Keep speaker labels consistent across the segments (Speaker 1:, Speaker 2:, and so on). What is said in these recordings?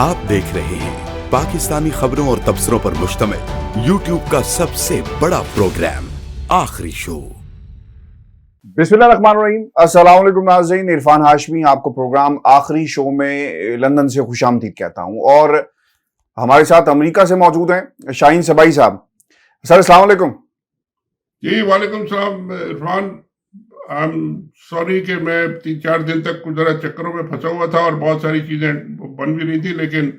Speaker 1: आप देख रहे हैं पाकिस्तानी खबरों और तबसरों पर मुश्तमिल यूट्यूब का सबसे बड़ा प्रोग्राम आखिरी शो।
Speaker 2: बिस्मिल्लाहिर्रहमानिर्रहीम। अस्सलाम वालेकुम नाज़रीन, इरफान हाशमी आपको प्रोग्राम आखिरी शो में लंदन से खुशामदीद कहता हूं और हमारे साथ अमेरिका से मौजूद हैं शाहीन सबाई साहब। सर अस्सलाम वालेकुम।
Speaker 3: जी वालेकुम सलाम इरफान। आई एम सॉरी कि मैं 3-4 दिन तक कुछ जरा चक्करों में फंसा हुआ था और बहुत सारी चीजें बन भी रही थी, लेकिन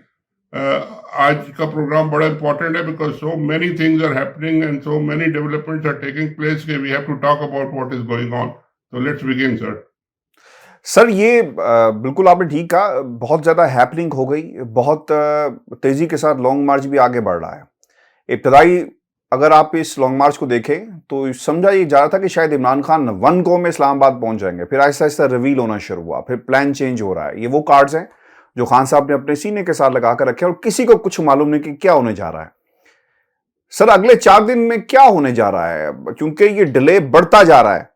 Speaker 3: आज का प्रोग्राम बड़ा इंपॉर्टेंट है because so many things are happening and so many developments are taking place के we have to talk about what is going on. तो लेट्स बिगिन सर।
Speaker 2: ये बिल्कुल आपने ठीक कहा, बहुत ज़्यादा हैपनिंग हो गई, बहुत तेज़ी के साथ लॉन्ग मार्च भी आगे बढ़ रहा है। इब्तदाई अगर आप इस लॉन्ग मार्च को देखें तो समझा ये जा रहा था कि शायद इमरान खान 1 गो में इस्लामाबाद पहुंच जाएंगे, फिर आहिस्ता आहिस्ता रिवील होना शुरू हुआ, फिर प्लान चेंज हो रहा है। ये वो कार्ड्स हैं जो खान साहब ने अपने सीने के साथ लगा कर रखे और किसी को कुछ मालूम नहीं कि क्या होने जा रहा है। सर अगले 4 दिन में क्या होने जा रहा है, क्योंकि ये डिले बढ़ता जा रहा है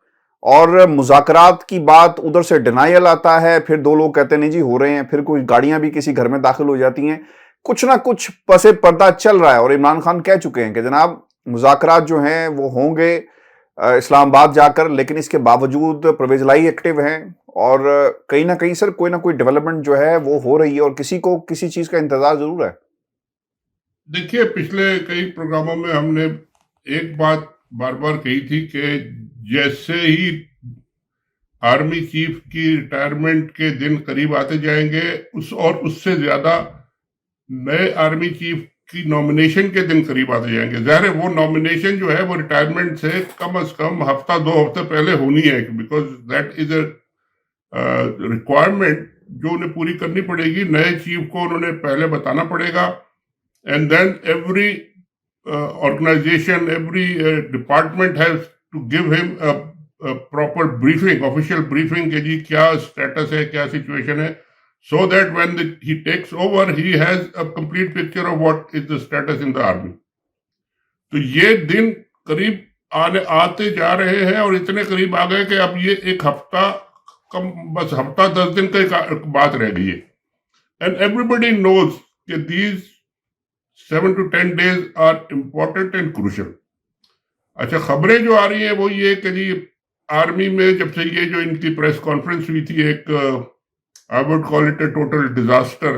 Speaker 2: और मुज़ाकरात की बात उधर से डिनायल आता है, फिर 2 लोग कहते नहीं जी हो रहे हैं, फिर कोई गाड़ियां भी किसी घर में दाखिल हो जाती हैं, कुछ ना कुछ पसे पर्दा चल रहा है। और इमरान खान कह चुके हैं कि जनाब मुज़ाकरात जो हैं वो होंगे इस्लामाबाद जाकर, लेकिन इसके बावजूद परवेज़ लाई एक्टिव हैं और कहीं ना कहीं सर कोई ना कोई डेवलपमेंट जो है वो हो रही है और किसी को किसी चीज का इंतजार जरूर है।
Speaker 3: देखिए, पिछले कई प्रोग्रामों में हमने एक बात बार बार कही थी कि जैसे ही आर्मी चीफ की रिटायरमेंट के दिन करीब आते जाएंगे उससे ज्यादा नए आर्मी चीफ की नॉमिनेशन के दिन करीब आते जाएंगे। ज़ाहिर है वो नॉमिनेशन जो है वो रिटायरमेंट से कम हफ्ता 2 हफ्ते पहले होनी है, because that is a requirement जो उन्हें पूरी करनी पड़ेगी। नए चीफ को उन्होंने पहले बताना पड़ेगा and then every organisation, every department has to give him proper briefing, official briefing कि जी क्या स्टेटस है, क्या सिचुएशन है, so that when he takes over he has a complete picture of what is the status in the army. तो ये दिन करीब आते जा रहे हैं और इतने करीब आ गए कि अब ये एक हफ्ता कम, बस हफ्ता 10 दिन का बात रह गई है। एंड एवरीबडी नोज कि these 7 to 10 days are important and crucial. अच्छा, खबरें जो आ रही हैं वो ये कि जी आर्मी में जब से ये जो इनकी प्रेस कॉन्फ्रेंस हुई थी, एक I would call it A total disaster,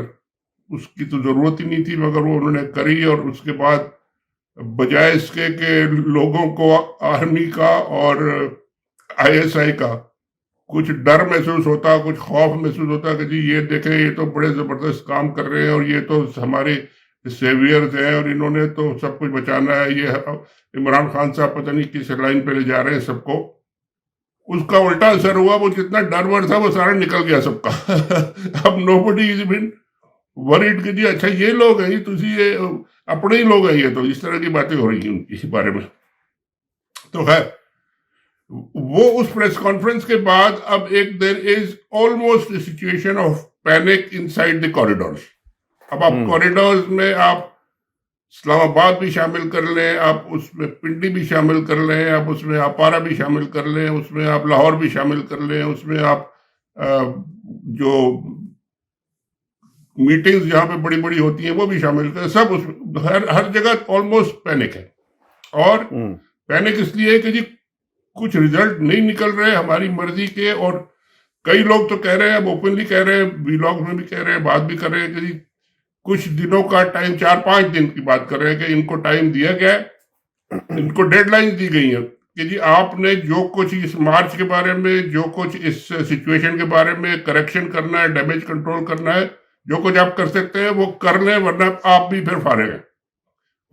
Speaker 3: उसकी तो जरूरत ही नहीं थी मगर वो उन्होंने करी। और उसके बाद बजाय इसके कि लोगों को आर्मी का और आईएसआई का कुछ डर महसूस होता, कुछ खौफ महसूस होता कि जी ये देखें ये तो बड़े जबरदस्त काम कर रहे हैं और ये तो हमारे सेवियर्स हैं और इन्होंने तो सब कुछ बचाना है, ये इमरान खान साहब पता नहीं किस लाइन पे ले जा रहे हैं सबको, उसका उल्टा असर हुआ। वो जितना डर वर था वो सारा निकल गया सबका। अब नोबडी इज बीन वरीड कि जी अच्छा ये लोग हैं, ये अपने ही लोग हैं, ये तो इस तरह की बातें हो रही हैं उनके बारे में। तो है वो उस प्रेस कॉन्फ्रेंस के बाद अब एक there is almost situation of panic inside the corridors. अब आप कॉरिडोर्स में आप इस्लामाबाद भी शामिल कर लें, आप उसमें पिंडी भी शामिल कर लें, आप उसमें अपारा भी शामिल कर लें, उसमें आप लाहौर भी शामिल कर लें, उसमें आप जो मीटिंग्स जहाँ पे बड़ी बड़ी होती हैं वो भी शामिल करें, सब उसमें हर जगह ऑलमोस्ट पैनिक है। और पैनिक इसलिए है कि जी कुछ रिजल्ट नहीं निकल रहे हमारी मर्जी के, और कई लोग तो कह रहे हैं, ओपनली कह रहे हैं, वीलॉग में भी कह रहे हैं, बात भी कर रहे हैं कि जी कुछ दिनों का टाइम, 4-5 दिन की बात कर रहे हैं कि इनको टाइम दिया गया है, इनको डेडलाइन दी गई है कि जी आपने जो कुछ इस मार्च के बारे में, जो कुछ इस सिचुएशन के बारे में करेक्शन करना है, डैमेज कंट्रोल करना है, जो कुछ आप कर सकते हैं वो कर लें, वरना आप भी फिर फारिग हैं।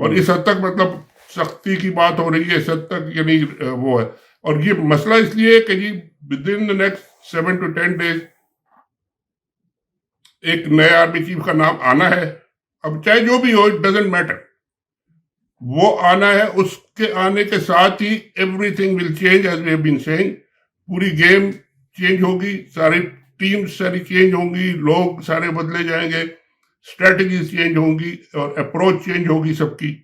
Speaker 3: और इस हद तक मतलब सख्ती की बात हो रही है, इस हद तक यानी वो है। और ये मसला इसलिए है कि जी within the next 7 to 10 days एक नए आर्मी चीफ का नाम आना है। अब चाहे जो भी हो, इट डजंट मैटर, वो आना है। उसके आने के साथ ही everything will change, as we have been saying. पूरी गेम चेंज होगी, सारी टीम्स सारी चेंज होंगी, लोग सारे बदले जाएंगे, स्ट्रेटजीज चेंज होंगी और अप्रोच चेंज होगी सबकी।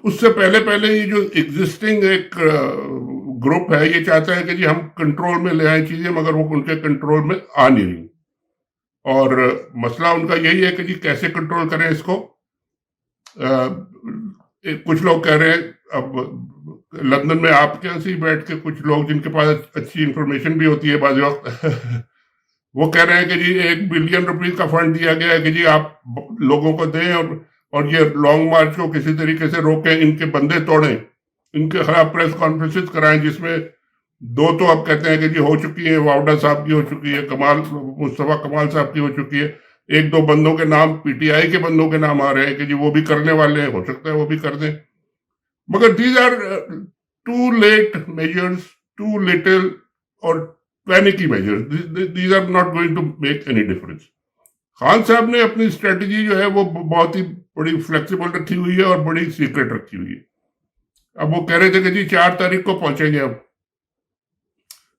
Speaker 3: उससे पहले पहले ये जो एग्जिस्टिंग एक ग्रुप है ये चाहता है कि जी हम कंट्रोल में ले आए चीजें, मगर वो उनके कंट्रोल में आ नहीं रही। और मसला उनका यही है कि जी कैसे कंट्रोल करें इसको। कुछ लोग कह रहे हैं, अब लंदन में आपके यहाँ से ही बैठ के कुछ लोग जिनके पास अच्छी इंफॉर्मेशन भी होती है बाज़ वक्त वो कह रहे हैं कि जी 1 बिलियन रुपीज का फंड दिया गया है कि जी आप लोगों को दें और ये लॉन्ग मार्च को किसी तरीके से रोकें, इनके बंदे तोड़ें, इनके खिलाफ प्रेस कॉन्फ्रेंसेस कराएं, जिसमें 2 तो अब कहते हैं कि जी हो चुकी है, वावडा साहब की हो चुकी है, मुस्तफा कमाल साहब की हो चुकी है, 1-2 बंदों के नाम पीटीआई के बंदों के नाम आ रहे हैं कि जी वो भी करने वाले हैं, हो सकता है वो भी कर दें। मगर these are too late measures, too little और panicky measures, these are not going to make any difference. Khan साहब ने अपनी स्ट्रेटजी जो है वो बहुत ही बड़ी फ्लेक्सिबल रखी हुई है और बड़ी सीक्रेट रखी हुई है। अब वो कह रहे थे कि जी 4 तारीख को पहुंचेंगे। अब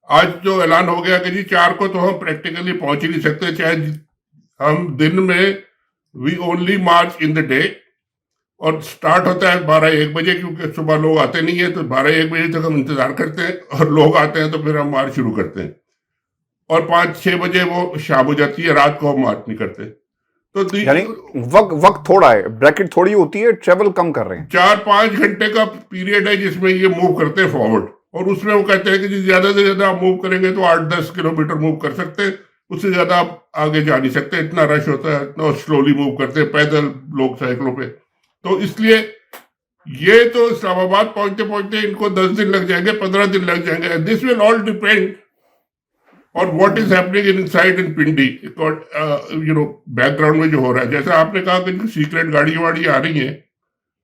Speaker 3: आज जो ऐलान हो गया कि जी 4 को तो हम प्रैक्टिकली पहुंच ही नहीं सकते, चाहे हम दिन में we only march in the day, और स्टार्ट होता है 12-1 बजे, क्योंकि सुबह लोग आते नहीं है तो 12-1 बजे तक हम इंतजार करते हैं, और लोग आते हैं तो फिर हम मार्च शुरू करते हैं, और 5-6 बजे वो शाम हो जाती है, रात को हम मार्च नहीं करते। तो
Speaker 2: यानी वक्त थोड़ा है, ब्रैकेट थोड़ी होती है, ट्रेवल कम कर रहे हैं।
Speaker 3: 4-5 घंटे का पीरियड है जिसमें ये मूव करते हैं फॉरवर्ड, और उसमें वो कहते हैं कि ज्यादा से ज्यादा आप मूव करेंगे तो 8-10 किलोमीटर मूव कर सकते हैं, उससे ज्यादा आप आगे जा नहीं सकते, इतना रश होता है, इतना स्लोली मूव करते हैं पैदल लोग साइकिलों पे। तो इसलिए ये तो इस्लामाबाद पहुंचते पहुंचते इनको 10 दिन लग जाएंगे, 15 दिन लग जाएंगे। दिस विल ऑल डिपेंड और what is happening inside in Pindi, background में जो हो रहा है। जैसे आपने कहा कि सीक्रेट गाड़ी वाड़ी आ रही हैं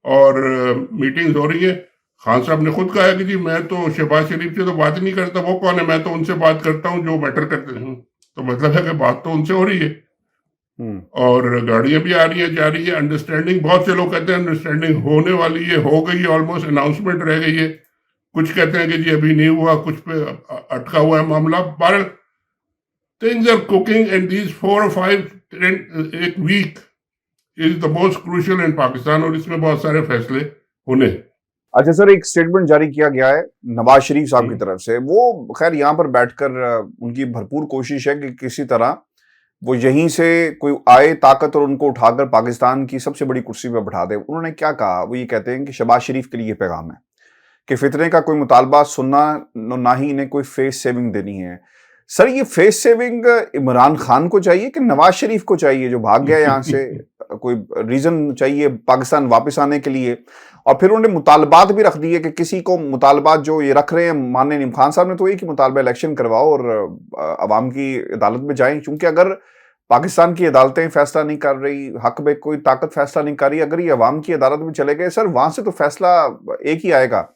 Speaker 3: और मीटिंग्स हो रही हैं, खान साहब ने खुद कहा है कि जी मैं तो शहबाज शरीफ से तो बात ही नहीं करता, वो कौन है, मैं तो उनसे बात करता हूँ जो मैटर करते हैं। तो मतलब है कि बात तो उनसे हो रही है, और गाड़ियां भी आ रही हैं, जा रही है। अंडरस्टैंडिंग, बहुत से लोग कहते हैं अंडरस्टैंडिंग होने वाली है, हो गई है, ऑलमोस्ट अनाउंसमेंट रह गई है। कुछ कहते हैं कि जी अभी नहीं हुआ, कुछ पे अटका हुआ है मामला। बहरहाल things are cooking, and these 4 or 5 एक week is the most crucial in Pakistan, और इसमें बहुत सारे फैसले होने।
Speaker 2: अच्छा सर, एक स्टेटमेंट जारी किया गया है नवाज शरीफ साहब की तरफ से। वो खैर यहाँ पर बैठकर उनकी भरपूर कोशिश है कि किसी तरह वो यहीं से कोई आए ताकत और उनको उठाकर पाकिस्तान की सबसे बड़ी कुर्सी पर बैठा दे। उन्होंने क्या कहा, वो ये कहते हैं कि शहबाज शरीफ के लिए पैगाम है कि फितने का कोई मुतालबा सुनना, ना ही इन्हें कोई फेस सेविंग देनी है। सर, ये फेस सेविंग इमरान खान को चाहिए कि नवाज शरीफ को चाहिए जो भाग गया यहाँ से? कोई रीजन चाहिए पाकिस्तान वापस आने के लिए? और फिर उन्होंने मुतालबात भी रख दिए कि किसी को मुतालबात जो ये रख रहे हैं, माननीय नईम खान साहब ने तो ये कि मुतालबा इलेक्शन करवाओ और अवाम की अदालत में जाएं, क्योंकि अगर पाकिस्तान की अदालतें फैसला नहीं कर रही, हक में कोई ताकत फैसला नहीं कर रही, अगर ये अवाम की अदालत में चले गए सर, वहां से तो फैसला एक ही आएगा,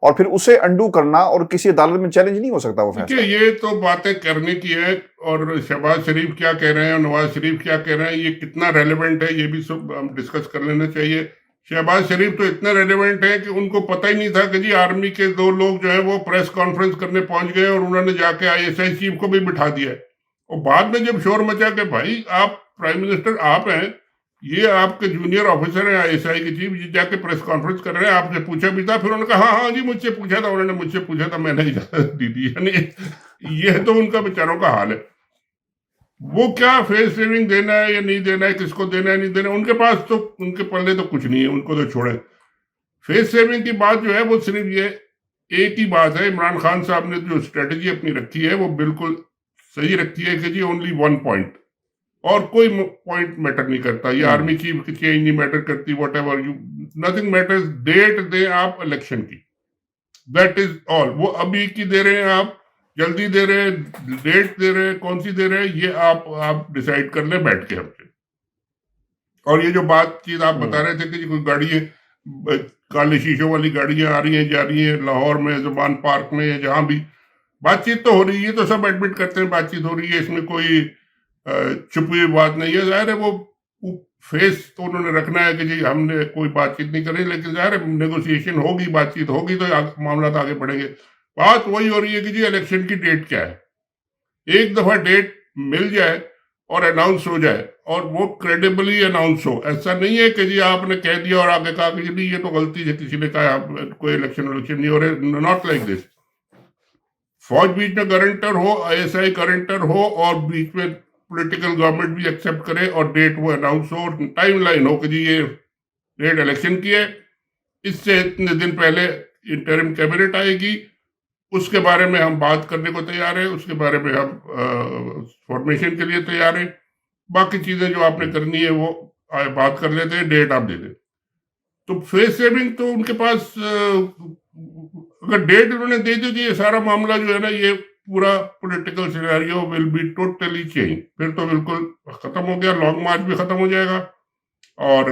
Speaker 2: और फिर उसे अंडू करना और किसी अदालत में चैलेंज नहीं हो सकता वो फैसला।
Speaker 3: ये तो बातें करने की है, और शहबाज शरीफ क्या कह रहे हैं और नवाज शरीफ क्या कह रहे हैं, ये कितना रेलेवेंट है, ये भी सब हम डिस्कस कर लेना चाहिए। शहबाज शरीफ तो इतने रेलेवेंट है कि उनको पता ही नहीं था कि जी आर्मी के 2 लोग जो है वो प्रेस कॉन्फ्रेंस करने पहुंच गए, और उन्होंने जाके ISI चीफ को भी बिठा दिया है। और बाद में जब शोर मचा के भाई आप प्राइम मिनिस्टर आप हैं, ये आपके जूनियर ऑफिसर हैं ISI के चीफ, ये जाके प्रेस कॉन्फ्रेंस कर रहे हैं, आपने पूछा भी था? फिर उन्होंने कहा हाँ जी मुझसे पूछा था, उन्होंने मुझसे पूछा था, मैंने इजाजत दी थी। यानी ये तो उनका बेचारों का हाल है। वो क्या फेस सेविंग देना है या नहीं देना है, किसको देना है नहीं देना है, उनके पास तो, उनके पल्ले तो कुछ नहीं है, उनको तो छोड़े। फेस सेविंग की बात जो है वो सिर्फ ये एक ही बात है, इमरान खान साहब ने जो स्ट्रेटजी अपनी रखी है वो बिल्कुल सही रखी है कि जी ओनली 1 पॉइंट, और कोई पॉइंट मैटर नहीं करता। ये आर्मी चीफ की चेंज नहीं मैटर करती, whatever you, nothing matters, date दे आप इलेक्शन की, दैट इज ऑल। वो अभी की दे रहे हैं आप, जल्दी दे रहे हैं, डेट दे रहे हैं, कौन सी दे रहे हैं, ये आप डिसाइड कर ले बैठ के हमसे। और ये जो बातचीत आप बता रहे थे कि कोई गाड़ी है, काले शीशों वाली गाड़ियां आ रही हैं जा रही हैं लाहौर में, ज़ुबान पार्क में, या जहां भी, बातचीत तो हो रही है, तो सब एडमिट करते हैं बातचीत हो रही है, इसमें कोई छुपी हुई बात नहीं है। जाहिर है वो फेस तो उन्होंने रखना है कि जी हमने कोई बातचीत नहीं करी, लेकिन जाहिर है नेगोशिएशन होगी, बातचीत होगी तो मामला तो आगे बढ़ेंगे। बात वही हो रही है कि जी इलेक्शन की डेट क्या है, एक दफा डेट मिल जाए और अनाउंस हो जाए, और वो क्रेडिबली अनाउंस हो। ऐसा नहीं है कि जी आपने कह दिया और आगे कहा कि जी ये तो गलती से किसी ने कहा कोई इलेक्शन नहीं हो रहे, नॉट लाइक दिस। फौज बीच में गारंटर हो, ISI गारंटर हो, और बीच में पॉलिटिकल गवर्नमेंट भी एक्सेप्ट करे और डेट वो अनाउंस हो, टाइमलाइन हो कि जी ये डेट इलेक्शन की है, इससे इतने दिन पहले इंटरिम कैबिनेट आएगी, उसके बारे में हम बात करने को तैयार है, उसके बारे में हम फॉर्मेशन के लिए तैयार है, बाकी चीजें जो आपने करनी है वो बात कर लेते हैं, डेट आप दे दें। तो फेस सेविंग तो उनके पास अगर डेट उन्होंने दे दी तो ये सारा मामला जो है ना, ये पूरा political scenario will be totally change. फिर तो बिल्कुल खत्म हो गया, लॉन्ग मार्च भी खत्म हो जाएगा और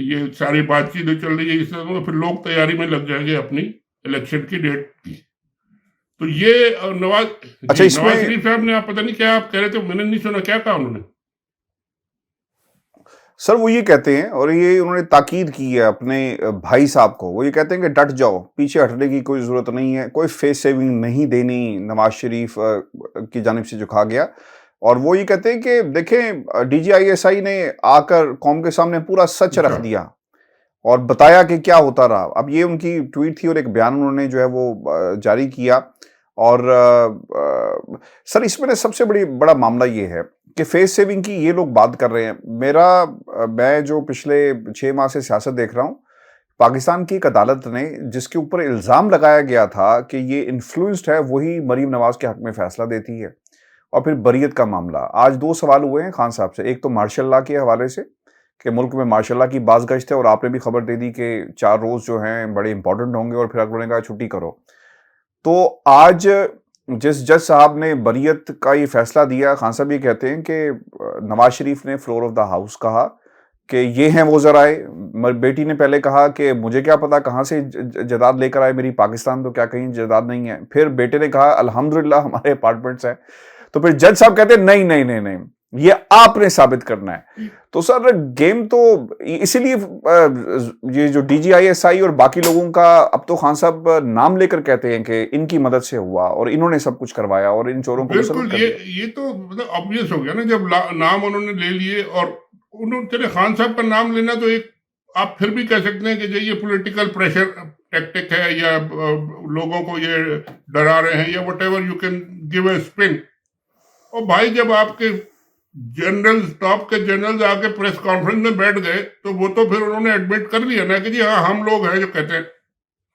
Speaker 3: ये सारी बातचीत जो चल रही है इससे फिर लोग तैयारी में लग जाएंगे अपनी इलेक्शन की डेट की। तो ये नवाज शरीफ साहब ने, आप पता नहीं क्या आप कह रहे थे, मैंने नहीं सुना, क्या कहा उन्होंने?
Speaker 2: सर वो ये कहते हैं, और ये उन्होंने ताकीद की है अपने भाई साहब को, वो ये कहते हैं कि डट जाओ, पीछे हटने की कोई ज़रूरत नहीं है, कोई फेस सेविंग नहीं देनी नवाज शरीफ की जानिब से जो कहा गया। और वो ये कहते हैं कि देखें DGISI ने आकर कौम के सामने पूरा सच रख दिया और बताया कि क्या होता रहा। अब ये उनकी ट्वीट थी और एक बयान उन्होंने जो है वो जारी किया। और सर इसमें ना सबसे बड़ा मामला ये है कि फेस सेविंग की ये लोग बात कर रहे हैं। मैं जो पिछले 6 माह से सियासत देख रहा हूँ, पाकिस्तान की एक अदालत ने जिसके ऊपर इल्ज़ाम लगाया गया था कि ये इन्फ्लुएंस्ड है, वही मरीम नवाज के हक में फैसला देती है। और फिर बरियत का मामला, आज 2 सवाल हुए हैं खान साहब से। एक तो मार्शल लॉ के हवाले से कि मुल्क में मार्शल लॉ की बाज़गश्त है और आपने भी खबर दे दी कि 4 रोज़ जो हैं बड़े इंपॉर्टेंट होंगे और फिर अगले ने कहा छुट्टी करो। तो आज जिस जज साहब ने बरियत का ये फैसला दिया, खान साहब ये कहते हैं कि नवाज शरीफ ने फ्लोर ऑफ द हाउस कहा कि ये हैं वो ज़राए। बेटी ने पहले कहा कि मुझे क्या पता कहाँ से जायदाद लेकर आए, मेरी पाकिस्तान तो क्या कहीं जायदाद नहीं है। फिर बेटे ने कहा अल्हम्दुलिल्लाह हमारे अपार्टमेंट्स हैं। तो फिर जज साहब कहते हैं नहीं नहीं नहीं नहीं, ये आपने साबित करना है। तो सर गेम तो इसीलिए ये जो DGISI और बाकी लोगों का अब तो खान साहब नाम लेकर कहते हैं कि इनकी मदद से हुआ और इन्होंने सब कुछ करवाया और इन चोरों को
Speaker 3: बिल्कुल ये तो मतलब ऑब्वियस हो गया ना, जब नाम उन्होंने ले लिए। और उन्होंने खान साहब का नाम लेना तो एक आप फिर भी कह सकते हैं कि ये पॉलिटिकल प्रेशर टैक्टिक है या लोगों को ये डरा रहे हैं या whatever you can give a spin. और भाई जब आपके जनरल टॉप के जनरल्स आके प्रेस कॉन्फ्रेंस में बैठ गए तो वो तो फिर उन्होंने एडमिट कर लिया ना कि जी हाँ हम लोग हैं जो कहते हैं।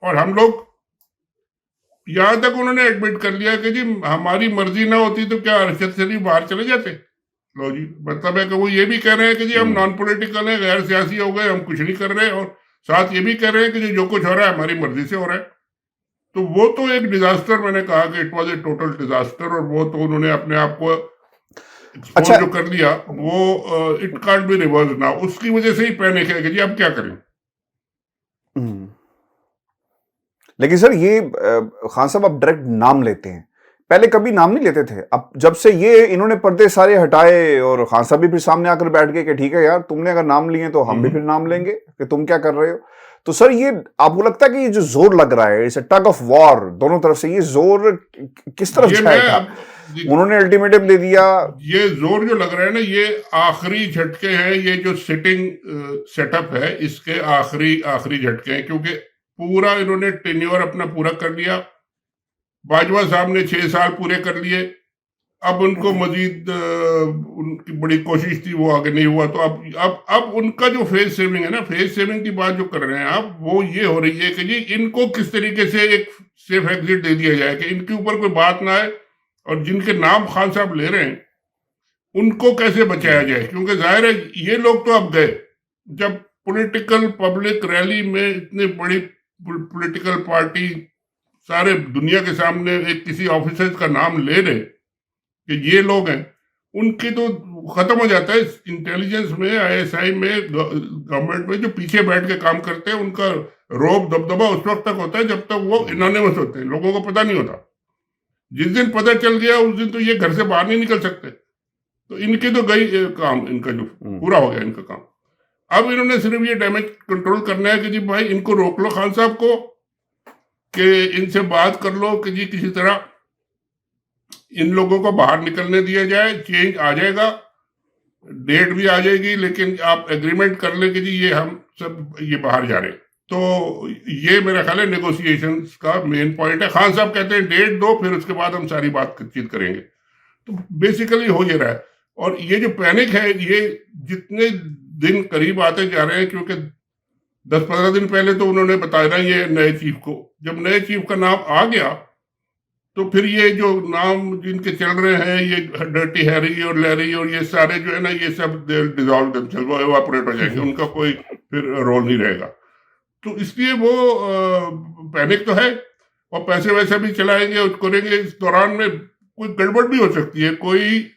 Speaker 3: और हम लोग यहां तक उन्होंने एडमिट कर लिया कि जी हमारी मर्जी ना होती तो क्या अरशद शरीफ बाहर चले जाते। लो जी, मतलब है कि वो ये भी कह रहे हैं कि जी हम नॉन पॉलिटिकल हैं, गैर सियासी हो गए, हम कुछ नहीं कर रहे, और साथ ये भी कह रहे हैं कि जो कुछ हो रहा है हमारी मर्जी से हो रहा है। तो वो तो एक डिजास्टर, मैंने कहा कि it was a total disaster. और वो तो उन्होंने अपने आप को अच्छा जो कर लिया वो इट कांट बी रिवर्स ना, उसकी वजह से ही पैनिक है कि जी अब क्या करें।
Speaker 2: लेकिन सर ये खान साहब अब डायरेक्ट नाम लेते हैं, पहले कभी नाम नहीं लेते थे। अब जब से ये इन्होंने पर्दे सारे हटाए और खान साहब भी फिर सामने आकर बैठ गए कि ठीक है यार तुमने अगर नाम लिए तो हम भी फिर नाम लेंगे कि तुम क्या कर रहे हो। तो सर ये आपको लगता है कि ये जो जोर लग रहा है, it's a tug of war दोनों तरफ से, ये जोर किस तरफ जाएगा? उन्होंने अल्टीमेटम दे दिया। ये
Speaker 3: जोर जो लग रहा है ना, ये आखिरी झटके हैं, ये जो सिटिंग सेटअप है इसके आखिरी झटके हैं, क्योंकि पूरा इन्होंने टेन्योर अपना पूरा कर लिया। बाजवा साहब ने 6 साल पूरे कर लिए, अब उनको मजीद उनकी बड़ी कोशिश थी, वो आगे नहीं हुआ। तो अब उनका जो फेस सेविंग है ना, फेस सेविंग की बात जो कर रहे हैं आप, वो ये हो रही है कि जी इनको किस तरीके से एक सेफ एग्जिट दे दिया जाए कि इनके ऊपर कोई बात ना आए, और जिनके नाम खान साहब ले रहे हैं उनको कैसे बचाया जाए। क्योंकि जाहिर है ये लोग तो अब गए, जब पॉलिटिकल पब्लिक रैली में इतनी बड़ी पॉलिटिकल पार्टी सारे दुनिया के सामने एक किसी ऑफिसर का नाम ले रहे कि ये लोग हैं, उनकी तो खत्म हो जाता है। इंटेलिजेंस में, ISI में, गवर्नमेंट में जो पीछे बैठ के काम करते हैं उनका रोब दबदबा उस वक्त तक होता है जब तक वो एनोनिमस होते हैं, लोगों को पता नहीं होता। जिस दिन पता चल गया उस दिन तो ये घर से बाहर नहीं निकल सकते। तो इनके तो गई काम, इनका जो पूरा हो गया इनका काम। अब इन्होंने सिर्फ ये डैमेज कंट्रोल करना है कि जी भाई इनको रोक लो खान साहब को, कि इनसे बात कर लो कि जी किसी तरह इन लोगों को बाहर निकलने दिया जाए। चेंज आ जाएगा, डेट भी आ जाएगी, लेकिन आप एग्रीमेंट कर ले कि जी ये हम सब ये बाहर जा रहे हैं। तो ये मेरा ख्याल है नेगोशिएशंस का मेन पॉइंट है। खान साहब कहते हैं डेट दो, फिर उसके बाद हम सारी बातचीत करेंगे। तो बेसिकली हो ये रहा है। और ये जो पैनिक है, ये जितने दिन करीब आते जा रहे हैं, क्योंकि 10-15 दिन पहले तो उन्होंने बताया ये नए चीफ को, जब नए चीफ का नाम आ गया तो फिर ये जो नाम जिनके चल रहे हैं, ये डर्टी हैरी और लैरी और ये सारे जो है ना, ये सब डिजॉल्व देमसेल्फ, वो एवापोरेट हो जाएंगे, उनका कोई फिर रोल नहीं रहेगा। तो इसलिए वो पैनिक तो है, और पैसे वैसे भी चलाएंगे और करेंगे। इस दौरान में कोई गड़बड़ भी हो सकती है, कोई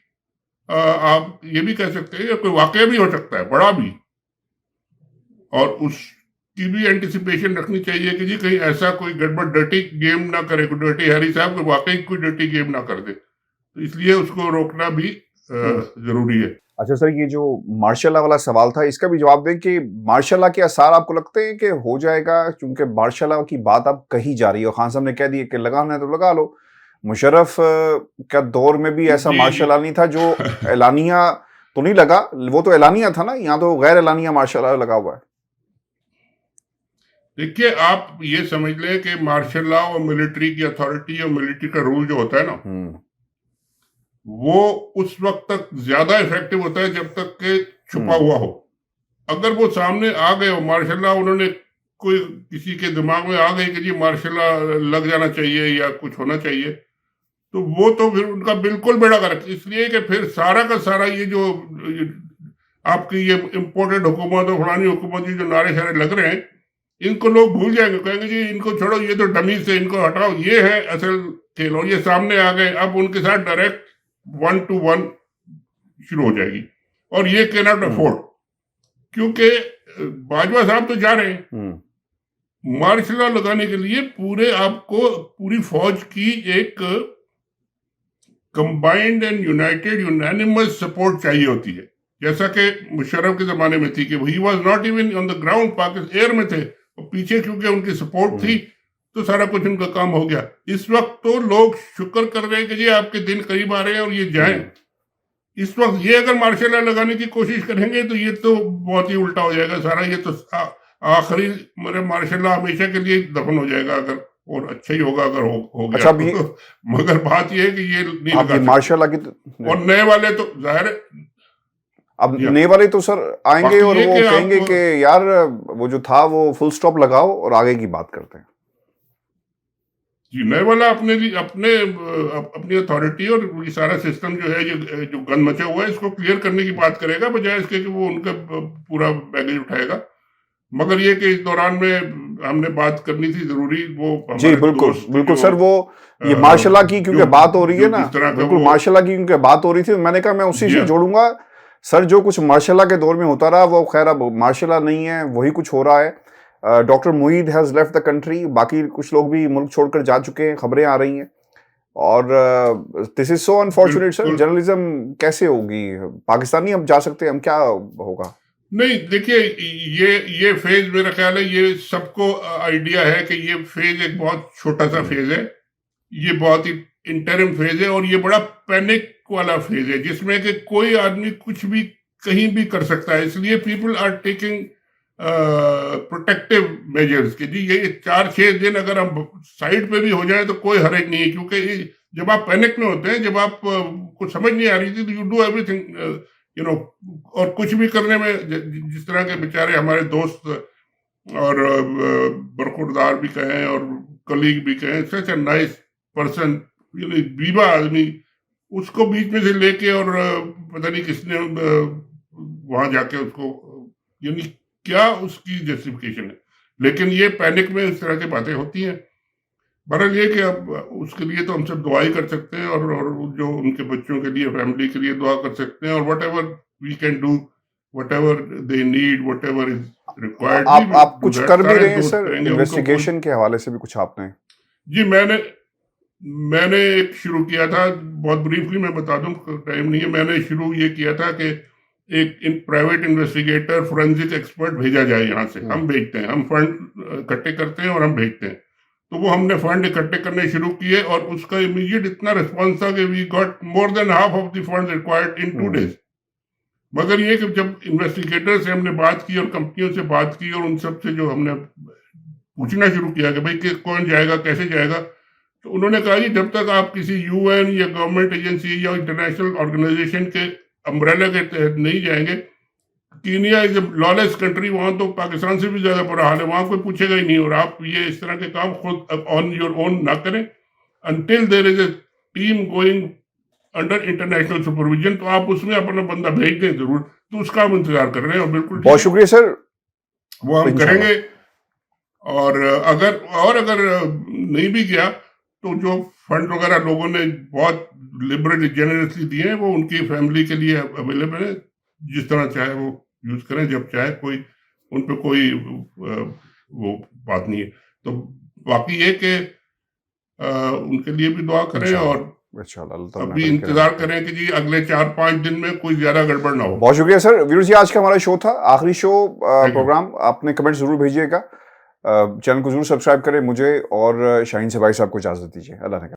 Speaker 3: आप ये भी कह सकते हैं कोई वाकया भी हो सकता है, बड़ा भी, और उसकी भी एंटिसिपेशन रखनी चाहिए कि जी कहीं ऐसा कोई गड़बड़ डर्टी गेम ना करे, कोई डर्टी हैरी साहब कोई वाकई कोई डर्टी गेम ना कर दे। तो इसलिए उसको रोकना भी जरूरी है।
Speaker 2: अच्छा सर, ये जो मार्शल लॉ वाला सवाल था, इसका भी जवाब दें कि मार्शल लॉ के असर आपको लगते हैं कि हो जाएगा, क्योंकि मार्शल लॉ की बात अब कही जा रही है, खान साहब ने कह दिया कि लगाना है तो लगा लो। मुशर्रफ का दौर में भी ऐसा मार्शल लॉ नहीं था जो एलानिया तो नहीं लगा, वो तो एलानिया था ना, यहाँ तो गैर एलानिया मार्शल लॉ लगा हुआ है।
Speaker 3: देखिए, आप ये समझ लें कि मार्शल लॉ और मिलिट्री की अथॉरिटी और मिलिट्री का रूल जो होता है ना, वो उस वक्त तक ज्यादा इफेक्टिव होता है जब तक के छुपा हुआ हो। अगर वो सामने आ गए हो मार्शल लॉ, उन्होंने कोई किसी के दिमाग में आ गई कि जी मार्शल लॉ लग जाना चाहिए या कुछ होना चाहिए, तो वो तो फिर उनका बिल्कुल बेड़ा गर्क। इसलिए कि फिर सारा का सारा ये जो आपकी ये इम्पोर्टेड हुकूमत और फलानी हुकूमत जो नारे शारे लग रहे हैं, इनको लोग भूल जाएंगे, कहेंगे जी इनको छोड़ो, ये तो डमी से, इनको हटाओ, ये है असल खेल। और ये सामने आ गए, अब उनके साथ डायरेक्ट 1-to-1 शुरू हो जाएगी, और ये कैन नॉट अफोर्ड, क्योंकि बाजवा साहब तो जा रहे हैं। मार्शल लॉ लगाने के लिए पूरे आपको पूरी फौज की एक combined and United unanimous support चाहिए होती है, जैसा कि मुशर्रफ के जमाने में थी कि he was not even on the ground, Pakistan air में थे, और पीछे क्योंकि उनकी सपोर्ट थी तो सारा कुछ उनका काम हो गया। इस वक्त तो लोग शुक्र कर रहे हैं कि जी आपके दिन करीब आ रहे हैं और ये जाएं। इस वक्त ये अगर मार्शल लॉ लगाने की कोशिश करेंगे तो ये तो बहुत ही उल्टा हो जाएगा सारा, ये तो आखिरी मेरे मार्शल लॉ हमेशा के लिए दफन हो जाएगा, अगर और अच्छा ही होगा अगर हो गया।
Speaker 2: अच्छा,
Speaker 3: तो, मगर बात ये है कि ये नहीं लगा
Speaker 2: मार्शल लॉ की
Speaker 3: और नए वाले तो जाहिर है,
Speaker 2: अब नए वाले तो सर आएंगे और वो कहेंगे कि यार वो जो था वो फुल स्टॉप लगाओ और आगे की बात करते हैं।
Speaker 3: जी, नए वाला अपनी अथॉरिटी और ये सारा सिस्टम जो है, ये जो गंद मचा हुआ है, इसको क्लियर करने की बात करेगा, बजाय इसके कि वो उनका पूरा बैगेज उठाएगा। मगर ये कि इस दौरान में हमने बात करनी थी जरूरी, वो
Speaker 2: जी बिल्कुल सर, वो ये मार्शल लॉ की क्योंकि बात हो रही है ना, बिल्कुल मार्शल लॉ की क्योंकि बात हो रही थी, मैंने कहा मैं उसी से जोड़ूंगा। सर जो कुछ मार्शल लॉ के दौर में होता रहा वो खैर अब मार्शल लॉ नहीं है, वही कुछ हो रहा है। Doctor Moeed has left the country, बाकी कुछ लोग भी मुल्क छोड़कर जा चुके हैं, खबरें आ रही हैं, और this is so unfortunate sir. Journalism कैसे होगी, पाकिस्तानी अब जा सकते हैं, हम क्या होगा?
Speaker 3: नहीं, देखिए, ये फेज मेरा ख्याल है ये सबको आइडिया है कि ये फेज एक बहुत छोटा सा फेज है, ये बहुत ही इंटरिम फेज है, और ये बड़ा पैनिक वाला फेज है जिसमें कि कोई आदमी कुछ भी कहीं भी कर सकता है। इसलिए people are taking protective measures कि जी ये 4-6 दिन अगर हम साइड पे भी हो जाए तो कोई हर्ज नहीं है, क्योंकि जब आप पैनिक में होते हैं, जब आप कुछ समझ नहीं आ रही थी, तो यू डू एवरीथिंग और कुछ भी करने में, जिस तरह के बेचारे हमारे दोस्त और बरखुरदार भी कहें और कलीग भी कहें, सच अ नाइस पर्सन, बीबा आदमी, उसको बीच में से लेके और पता नहीं किसने वहां जाके उसको, यानी क्या उसकी जस्टिफिकेशन है। लेकिन ये पैनिक में इस तरह की बातें होती हैं। बहरहाल ये कि अब उसके लिए तो हम सब दुआ ही कर सकते हैं, और जो उनके बच्चों के लिए, फैमिली के लिए दुआ कर सकते हैं, और whatever we can do, whatever they need, whatever is required.
Speaker 2: आप कुछ कर भी रहे हैं सर, इन्वेस्टिगेशन के हवाले से भी कुछ आपने? जी,
Speaker 3: मैंने एक शुरू किया था, बहुत ब्रीफली मैं बता दूं, टाइम नहीं है। मैंने शुरू ये किया था कि एक प्राइवेट इन्वेस्टिगेटर, फोरेंसिक एक्सपर्ट भेजा जाए यहाँ से। हम भेजते हैं, हम फंड इकट्ठे करते हैं और हम भेजते हैं। तो वो हमने फंड इकट्ठे करने शुरू किए, और उसका इमीडिएट इतना रिस्पॉन्स था कि we got more than half of the fund required in 2 days। मगर ये कि जब इन्वेस्टिगेटर से हमने बात की और कंपनियों से बात की और उन सब से जो हमने पूछना शुरू किया कि भाई कौन जाएगा, कैसे जाएगा, तो उन्होंने कहा जी जब तक आप किसी UN या गवर्नमेंट एजेंसी या इंटरनेशनल ऑर्गेनाइजेशन के अम्ब्रेला के तहत नहीं जाएंगे। Kenya is a lawless country, वहां तो पाकिस्तान से भी ज्यादा बुरा हाल है, वहां कोई पूछेगा ही नहीं। और आप ये इस तरह के काम खुद ऑन योर ओन ना करें until there is a team going under international supervision, तो आप उसमें अपना बंदा भेज दें जरूर, तो उसका हम इंतजार कर रहे हैं। और बिल्कुल
Speaker 2: बहुत शुक्रिया सर,
Speaker 3: वो हम करेंगे। और अगर नहीं भी गया तो जो फंड वगैरह लोगों ने बहुत लिबरली जेनरसली दिए हैं वो उनकी फैमिली के लिए अवेलेबल है, जिस तरह चाहे वो यूज करें, जब चाहे, कोई उन पे कोई वो बात नहीं है। तो बाकी ये कि उनके लिए भी दुआ करें और अभी इंतजार करें कि जी अगले 4-5 दिन में कोई ज्यादा गड़बड़ ना हो।
Speaker 2: बहुत शुक्रिया सर। व्यूअर्स, ये आज का हमारा शो था, आखिरी शो प्रोग्राम। आपने कमेंट जरूर भेजिएगा, चैनल को जरूर सब्सक्राइब करें। मुझे और शाहीन से भाई साहब को इजाजत दीजिए। अल्लाह ने